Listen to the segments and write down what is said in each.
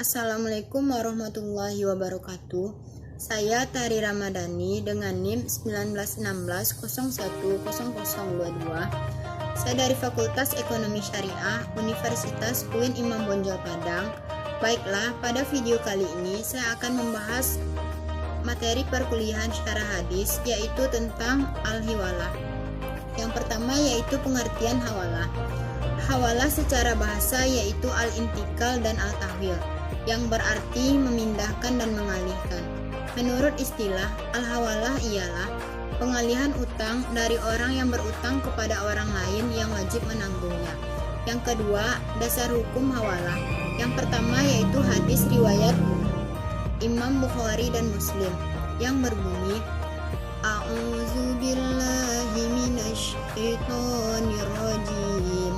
Assalamualaikum warahmatullahi wabarakatuh. Saya Tari Ramadhani dengan NIM 1916010022. Saya dari Fakultas Ekonomi Syariah Universitas UIN Imam Bonjol Padang. Baiklah, pada video kali ini saya akan membahas materi perkuliahan syarah hadis, yaitu tentang al-hiwalah. Yang pertama yaitu pengertian hawalah. Hawalah secara bahasa yaitu al-intikal dan al-tahwil, yang berarti memindahkan dan mengalihkan. Menurut istilah, al-hawalah ialah pengalihan utang dari orang yang berutang kepada orang lain yang wajib menanggungnya. Yang kedua, dasar hukum hawalah. Yang pertama yaitu hadis riwayat Imam Bukhari dan Muslim yang berbunyi, A'udzubillahi minasyaitonir rajim.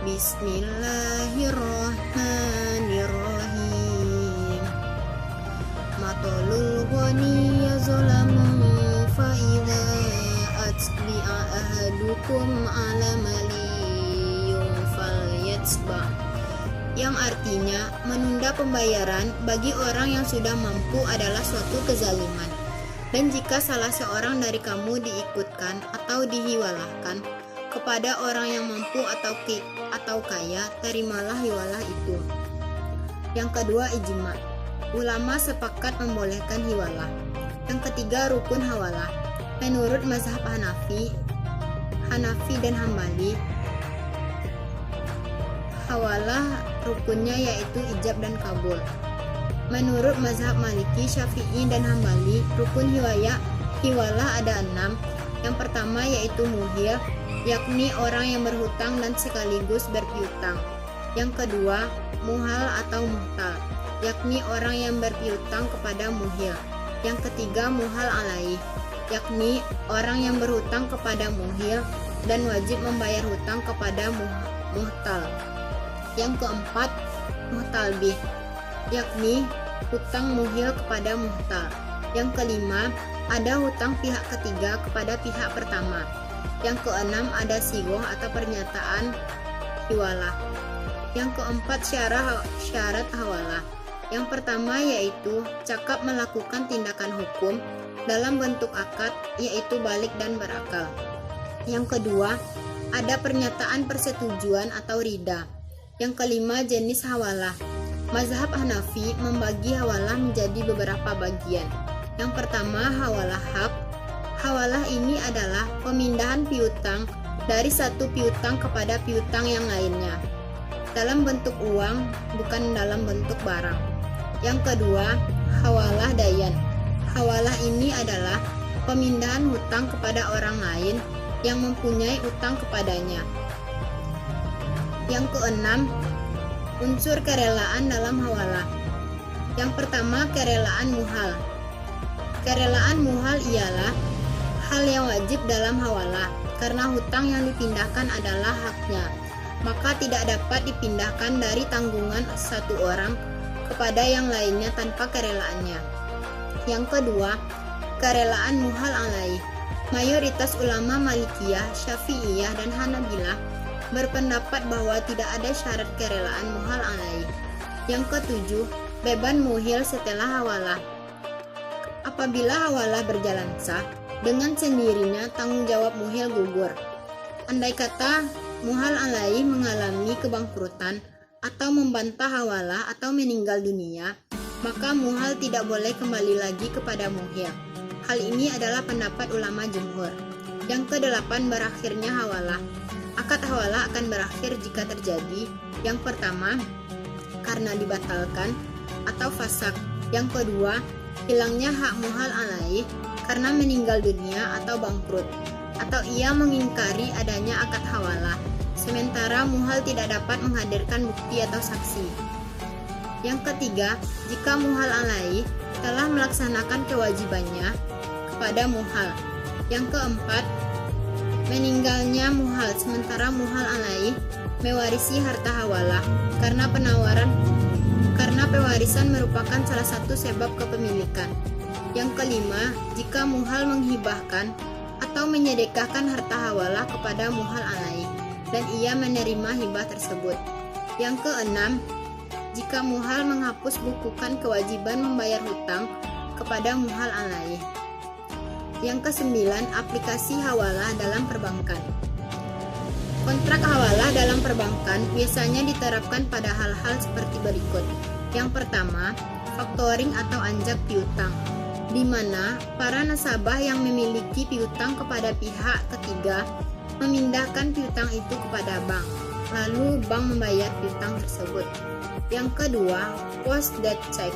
Bismillahirrahmanirrahim. Matolul ghani yazlamu fa idza atbi'a ahadukum ala maliyun falyatsba. Yang artinya menunda pembayaran bagi orang yang sudah mampu adalah suatu kezaliman. Dan jika salah seorang dari kamu diikutkan atau dihiwalahkan kepada orang yang mampu atau kaya, terimalah hiwalah itu. Yang kedua, ijma. Ulama sepakat membolehkan hiwalah. Yang ketiga, rukun hawalah. Menurut mazhab Hanafi dan Hambali, hawalah rukunnya yaitu ijab dan kabul. Menurut mazhab Maliki, Syafi'i dan Hambali, rukun hiwalah ada 6. Yang pertama yaitu muhil, yakni orang yang berhutang dan sekaligus berpiutang. Yang kedua, muhal atau muhtal, yakni orang yang berpiutang kepada muhil. Yang ketiga, muhal alaih, yakni orang yang berhutang kepada muhil dan wajib membayar hutang kepada muhtal. Yang keempat, muhtalbih, yakni hutang muhil kepada muhtal. Yang kelima, ada hutang pihak ketiga kepada pihak pertama. Yang keenam, ada sigoh atau pernyataan hiwalah. Yang keempat, syarat hawalah. Yang pertama yaitu cakap melakukan tindakan hukum dalam bentuk akad, yaitu balik dan berakal. Yang kedua, ada pernyataan persetujuan atau rida. Yang kelima, jenis hawalah. Mazhab Hanafi membagi hawalah menjadi beberapa bagian. Yang pertama, hawalah hak. Hawalah ini adalah pemindahan piutang dari satu piutang kepada piutang yang lainnya dalam bentuk uang, bukan dalam bentuk barang. Yang kedua, hawalah dayan. Hawalah ini adalah pemindahan hutang kepada orang lain yang mempunyai utang kepadanya. Yang keenam, unsur kerelaan dalam hawalah. Yang pertama, kerelaan muhal. Kerelaan muhal ialah hal yang wajib dalam hawalah, karena hutang yang dipindahkan adalah haknya, maka tidak dapat dipindahkan dari tanggungan satu orang kepada yang lainnya tanpa kerelaannya. Yang kedua, kerelaan muhal alaih. Mayoritas ulama Malikiyah, Syafi'iyah, dan Hanabilah berpendapat bahwa tidak ada syarat kerelaan muhal alaih. Yang ketujuh, beban muhil setelah hawalah. Apabila hawalah berjalan sah, dengan sendirinya tanggung jawab muhil gugur. Andai kata muhal alaih mengalami kebangkrutan atau membantah hawalah atau meninggal dunia, maka muhal tidak boleh kembali lagi kepada muhil. Hal ini adalah pendapat ulama jumhur. Yang kedelapan, berakhirnya hawalah. Akad hawalah akan berakhir jika terjadi: yang pertama, karena dibatalkan atau fasak. Yang kedua, hilangnya hak muhal alaih karena meninggal dunia atau bangkrut, atau ia mengingkari adanya akad hawalah, sementara muhal tidak dapat menghadirkan bukti atau saksi. Yang ketiga, jika muhal alaih telah melaksanakan kewajibannya kepada muhal. Yang keempat, meninggalnya muhal sementara muhal alaih mewarisi harta hawalah karena pewarisan merupakan salah satu sebab kepemilikan. Yang kelima, jika muhal menghibahkan atau menyedekahkan harta hawalah kepada muhal alaih dan ia menerima hibah tersebut. Yang keenam, jika muhal menghapus bukukan kewajiban membayar hutang kepada muhal alaih. Yang kesembilan, aplikasi hawalah dalam perbankan. Kontrak hawalah dalam perbankan biasanya diterapkan pada hal-hal seperti berikut. Yang pertama, faktoring atau anjak piutang, di mana para nasabah yang memiliki piutang kepada pihak ketiga memindahkan piutang itu kepada bank, lalu bank membayar piutang tersebut. Yang kedua, post debt check,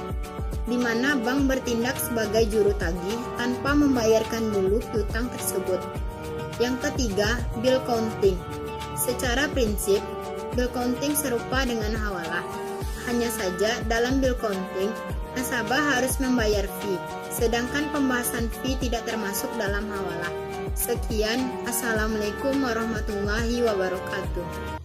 di mana bank bertindak sebagai juru tagih tanpa membayarkan dulu piutang tersebut. Yang ketiga, bill counting. Secara prinsip, bill counting serupa dengan hawalah. Hanya saja dalam bill counting, nasabah harus membayar fee, sedangkan pembahasan fee tidak termasuk dalam hawalah. Sekian, Assalamualaikum warahmatullahi wabarakatuh.